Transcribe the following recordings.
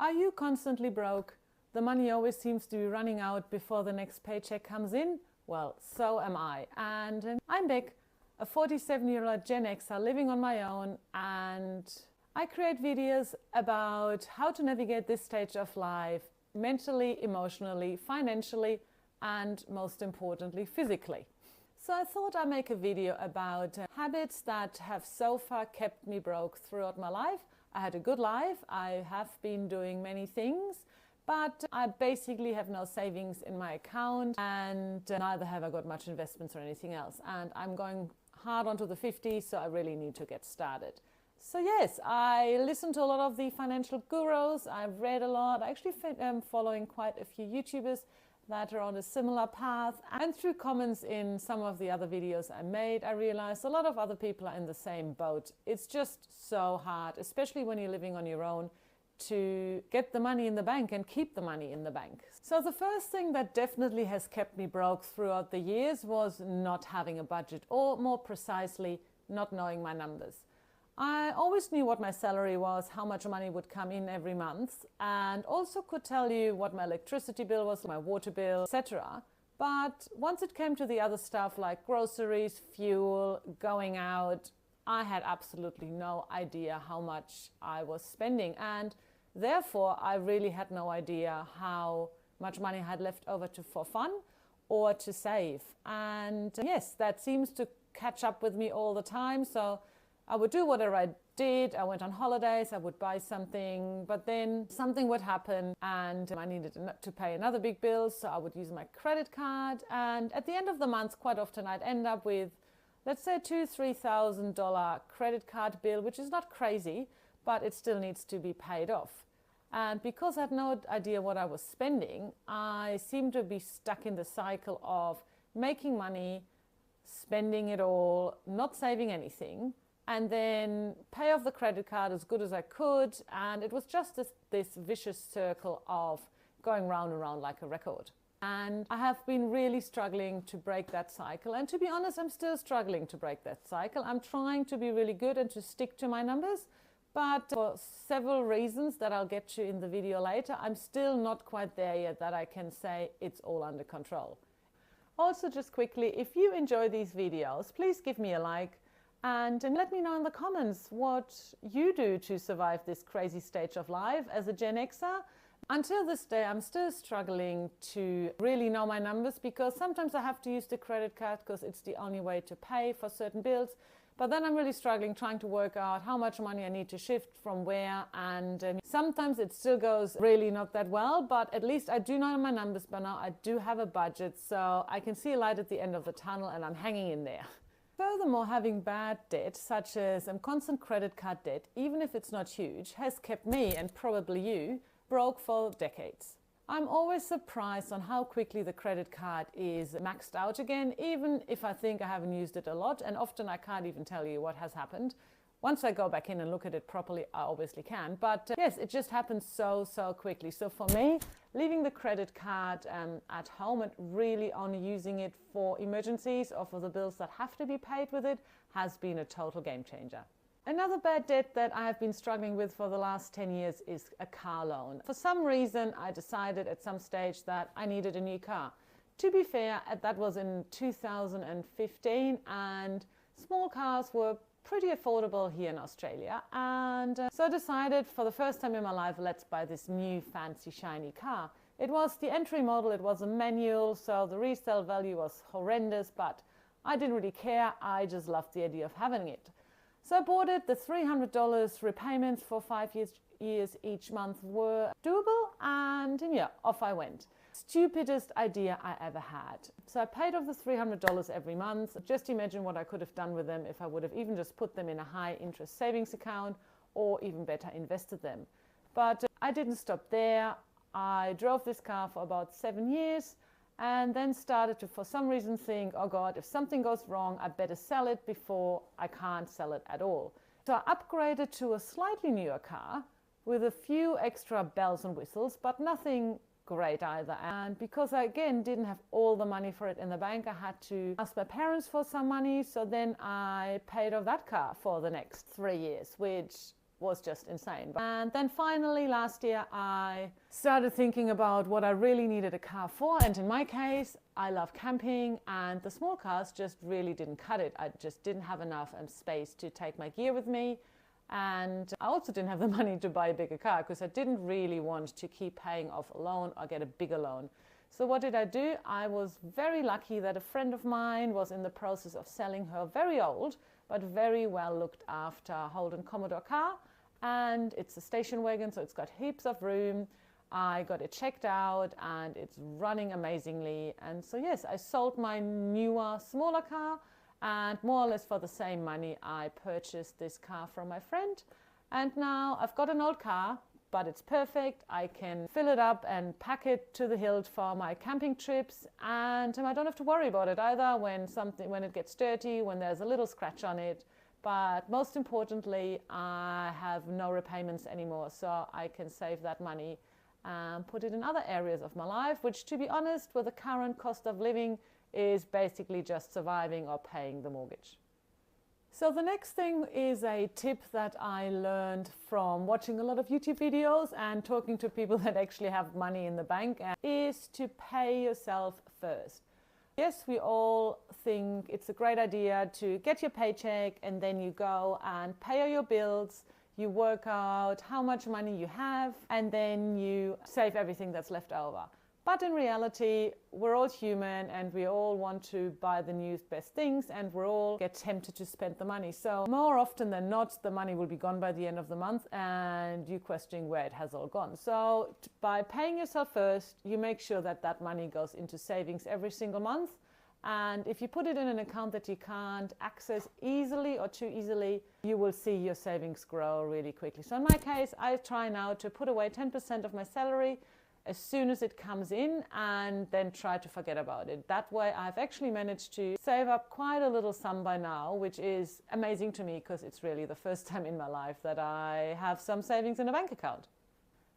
Are you constantly broke? The money always seems to be running out before the next paycheck comes in? Well, so am I. And I'm Beck, a 47-year-old Gen Xer living on my own, and I create videos about how to navigate this stage of life mentally, emotionally, financially, and most importantly, physically. So I thought I'd make a video about habits that have so far kept me broke throughout my life. I had a good life. I have been doing many things, but I basically have no savings in my account, and neither have I got much investments or anything else. And I'm going hard onto the 50s, so I really need to get started. So yes, I listen to a lot of the financial gurus. I've read a lot. I actually am following quite a few YouTubers that are on a similar path, and through comments in some of the other videos I made, I realized a lot of other people are in the same boat. It's just so hard, especially when you're living on your own, to get the money in the bank and keep the money in the bank. So the first thing that definitely has kept me broke throughout the years was not having a budget, or more precisely, not knowing my numbers. I always knew what my salary was, how much money would come in every month, and also could tell you what my electricity bill was, my water bill, etc. But once it came to the other stuff like groceries, fuel, going out, I had absolutely no idea how much I was spending, and therefore I really had no idea how much money I had left over for fun or to save. And yes, that seems to catch up with me all the time. So I would do whatever I did. I went on holidays, I would buy something, but then something would happen and I needed to pay another big bill, so I would use my credit card. And at the end of the month, quite often I'd end up with, let's say, $2,000-3,000 credit card bill, which is not crazy, but it still needs to be paid off. And because I had no idea what I was spending, I seemed to be stuck in the cycle of making money, spending it all, not saving anything, and then pay off the credit card as good as I could. And it was just this vicious circle of going round and round like a record. And I have been really struggling to break that cycle. And to be honest, I'm still struggling to break that cycle. I'm trying to be really good and to stick to my numbers. But for several reasons that I'll get to in the video later, I'm still not quite there yet that I can say it's all under control. Also, just quickly, if you enjoy these videos, please give me a like. And let me know in the comments what you do to survive this crazy stage of life as a Gen Xer. Until this day, I'm still struggling to really know my numbers, because sometimes I have to use the credit card because it's the only way to pay for certain bills. But then I'm really struggling trying to work out how much money I need to shift from where. And sometimes it still goes really not that well, but at least I do know my numbers by now. I do have a budget, so I can see a light at the end of the tunnel, and I'm hanging in there. Furthermore, having bad debt, such as constant credit card debt, even if it's not huge, has kept me, and probably you, broke for decades. I'm always surprised on how quickly the credit card is maxed out again, even if I think I haven't used it a lot, and often I can't even tell you what has happened. Once I go back in and look at it properly, I obviously can. But yes, it just happens so quickly. So for me, leaving the credit card at home and really only using it for emergencies or for the bills that have to be paid with it has been a total game changer. Another bad debt that I have been struggling with for the last 10 years is a car loan. For some reason, I decided at some stage that I needed a new car. To be fair, that was in 2015, and small cars were pretty affordable here in Australia, and so I decided for the first time in my life, let's buy this new fancy shiny car. It was the entry model, it was a manual, so the resale value was horrendous, but I didn't really care. I just loved the idea of having it. So I bought it. The $300 repayments for 5 years each month were doable, and yeah, off I went. Stupidest idea I ever had. So I paid off the $300 every month. Just imagine what I could have done with them if I would have even just put them in a high interest savings account, or even better, invested them. But I didn't stop there. I drove this car for about 7 years, and then started to, for some reason, think, oh God, if something goes wrong, I better sell it before I can't sell it at all. So I upgraded to a slightly newer car with a few extra bells and whistles, but nothing great either. And because I again didn't have all the money for it in the bank, I had to ask my parents for some money. So then I paid off that car for the next 3 years, which was just insane. And then finally last year I started thinking about what I really needed a car for, and in my case I love camping, and the small cars just really didn't cut it. I just didn't have enough space to take my gear with me, and I also didn't have the money to buy a bigger car because I didn't really want to keep paying off a loan or get a bigger loan. So what did I do? I was very lucky that a friend of mine was in the process of selling her very old but very well looked after Holden Commodore car, and it's a station wagon, so it's got heaps of room. I got it checked out and it's running amazingly. And so yes, I sold my newer, smaller car, and more or less for the same money I purchased this car from my friend. And now I've got an old car, but it's perfect. I can fill it up and pack it to the hilt for my camping trips, and I don't have to worry about it either when it gets dirty, when there's a little scratch on it. But most importantly, I have no repayments anymore, so I can save that money and put it in other areas of my life, which, to be honest, with the current cost of living, is basically just surviving or paying the mortgage. So the next thing is a tip that I learned from watching a lot of YouTube videos and talking to people that actually have money in the bank, is to pay yourself first. Yes, we all think it's a great idea to get your paycheck and then you go and pay all your bills, you work out how much money you have, and then you save everything that's left over. But in reality, we're all human and we all want to buy the newest best things, and we all get tempted to spend the money. So more often than not, the money will be gone by the end of the month and you questioning where it has all gone. So by paying yourself first, you make sure that that money goes into savings every single month. And if you put it in an account that you can't access easily or too easily, you will see your savings grow really quickly. So in my case, I try now to put away 10% of my salary as soon as it comes in, and then try to forget about it. That way I've actually managed to save up quite a little sum by now, which is amazing to me because it's really the first time in my life that I have some savings in a bank account.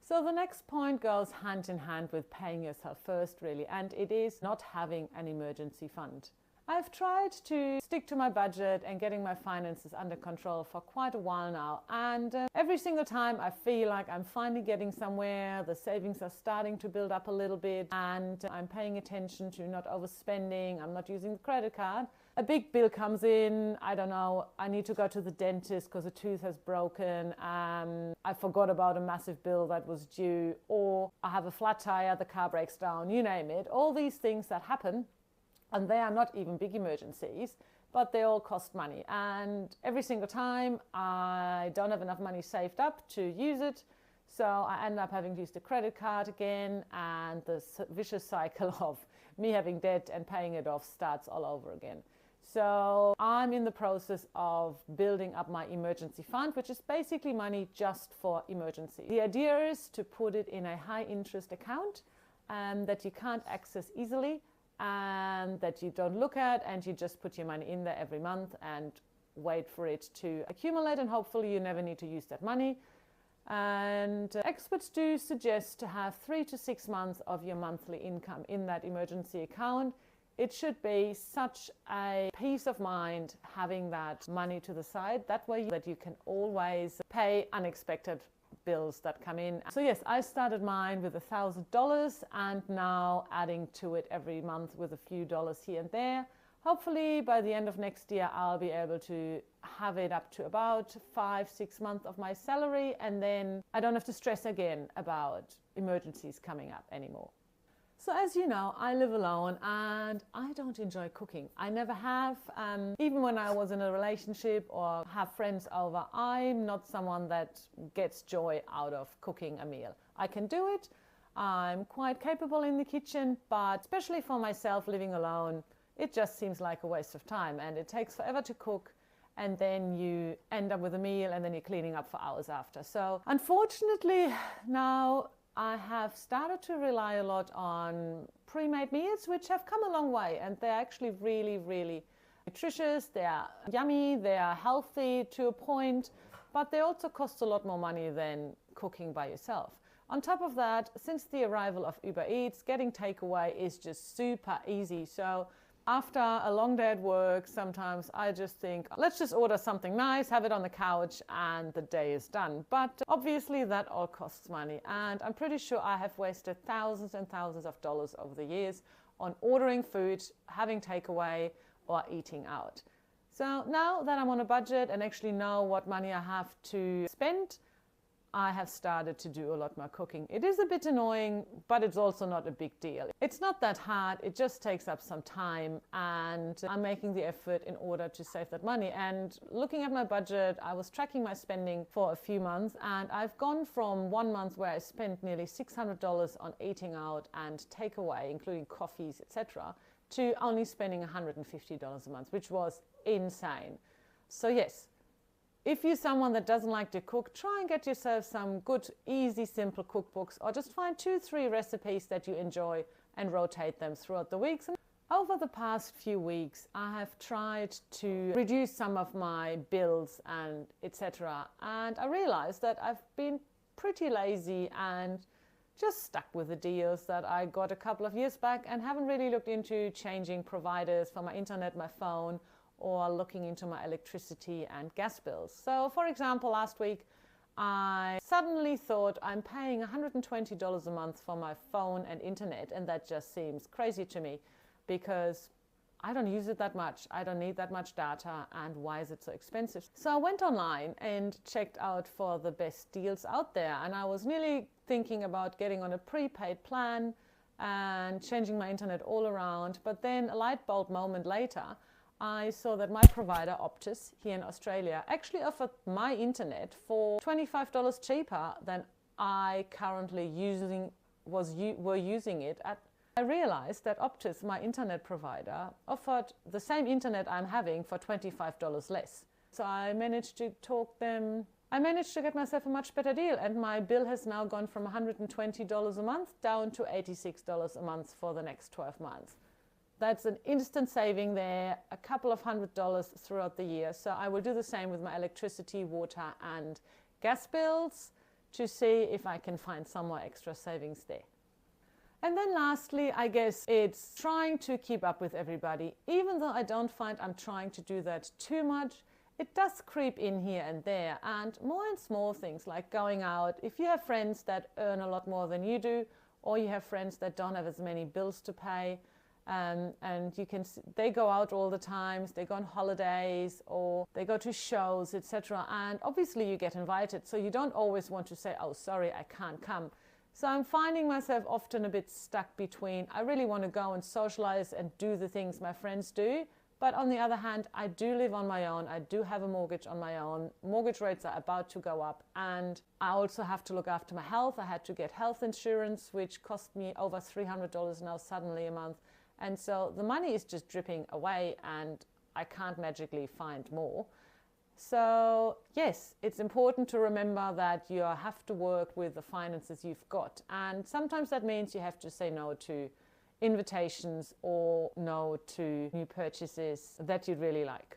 So the next point goes hand in hand with paying yourself first, really, and it is not having an emergency fund. I've tried to stick to my budget and getting my finances under control for quite a while now, and every single time I feel like I'm finally getting somewhere, the savings are starting to build up a little bit, and I'm paying attention to not overspending, I'm not using the credit card. A big bill comes in, I don't know, I need to go to the dentist because a tooth has broken, I forgot about a massive bill that was due, or I have a flat tire, the car breaks down, you name it. All these things that happen, and they are not even big emergencies, but they all cost money. And every single time I don't have enough money saved up to use it, so I end up having to use the credit card again, and the vicious cycle of me having debt and paying it off starts all over again. So I'm in the process of building up my emergency fund, which is basically money just for emergency. The idea is to put it in a high interest account that you can't access easily, and that you don't look at, and you just put your money in there every month and wait for it to accumulate, and hopefully you never need to use that money. And experts do suggest to have 3 to 6 months of your monthly income in that emergency account. It should be such a peace of mind having that money to the side. That way that you can always pay unexpected bills that come in. So yes, I started mine with $1,000 and now adding to it every month with a few dollars here and there. Hopefully by the end of next year I'll be able to have it up to about 5-6 months of my salary, and then I don't have to stress again about emergencies coming up anymore. So as you know, I live alone and I don't enjoy cooking. I never have. Even when I was in a relationship or have friends over, I'm not someone that gets joy out of cooking a meal. I can do it. I'm quite capable in the kitchen, but especially for myself living alone, it just seems like a waste of time, and it takes forever to cook, and then you end up with a meal and then you're cleaning up for hours after. So unfortunately now I have started to rely a lot on pre-made meals, which have come a long way, and they're actually really, really nutritious. They are yummy, they are healthy to a point, but they also cost a lot more money than cooking by yourself. On top of that, since the arrival of Uber Eats, getting takeaway is just super easy. So After a long day at work, sometimes I just think, let's just order something nice, have it on the couch, and the day is done. But obviously that all costs money, and I'm pretty sure I have wasted thousands and thousands of dollars over the years on ordering food, having takeaway, or eating out. So now that I'm on a budget and actually know what money I have to spend, I have started to do a lot more cooking. It is a bit annoying, but it's also not a big deal. It's not that hard, it just takes up some time, and I'm making the effort in order to save that money. And looking at my budget, I was tracking my spending for a few months, and I've gone from 1 month where I spent nearly $600 on eating out and takeaway, including coffees, etc., to only spending $150 a month, which was insane. So yes, if you're someone that doesn't like to cook, try and get yourself some good, easy, simple cookbooks, or just find 2-3 recipes that you enjoy and rotate them throughout the weeks. And over the past few weeks, I have tried to reduce some of my bills and etc. And I realized that I've been pretty lazy and just stuck with the deals that I got a couple of years back and haven't really looked into changing providers for my internet, my phone, or looking into my electricity and gas bills. So for example, last week I suddenly thought I'm paying $120 a month for my phone and internet, and that just seems crazy to me because I don't use it that much, I don't need that much data, and why is it so expensive? So I went online and checked out for the best deals out there, and I was nearly thinking about getting on a prepaid plan and changing my internet all around, but then a light bulb moment later I saw that my provider, Optus, here in Australia, actually offered my internet for $25 cheaper than I currently were using it at. I realized that Optus, my internet provider, offered the same internet I'm having for $25 less. So I managed to get myself a much better deal, and my bill has now gone from $120 a month down to $86 a month for the next 12 months. That's an instant saving there, a couple of $100s throughout the year. So I will do the same with my electricity, water and gas bills to see if I can find some more extra savings there. And then lastly, I guess it's trying to keep up with everybody. Even though I don't find I'm trying to do that too much, it does creep in here and there, and more in small things like going out. If you have friends that earn a lot more than you do, or you have friends that don't have as many bills to pay, and they go out all the time, they go on holidays or they go to shows, etc. And obviously you get invited, so you don't always want to say, oh, sorry, I can't come. So I'm finding myself often a bit stuck between, I really want to go and socialize and do the things my friends do, but on the other hand, I do live on my own, I do have a mortgage on my own, mortgage rates are about to go up, and I also have to look after my health. I had to get health insurance, which cost me over $300 now suddenly a month. And so the money is just dripping away and I can't magically find more. So yes, it's important to remember that you have to work with the finances you've got. And sometimes that means you have to say no to invitations or no to new purchases that you'd really like.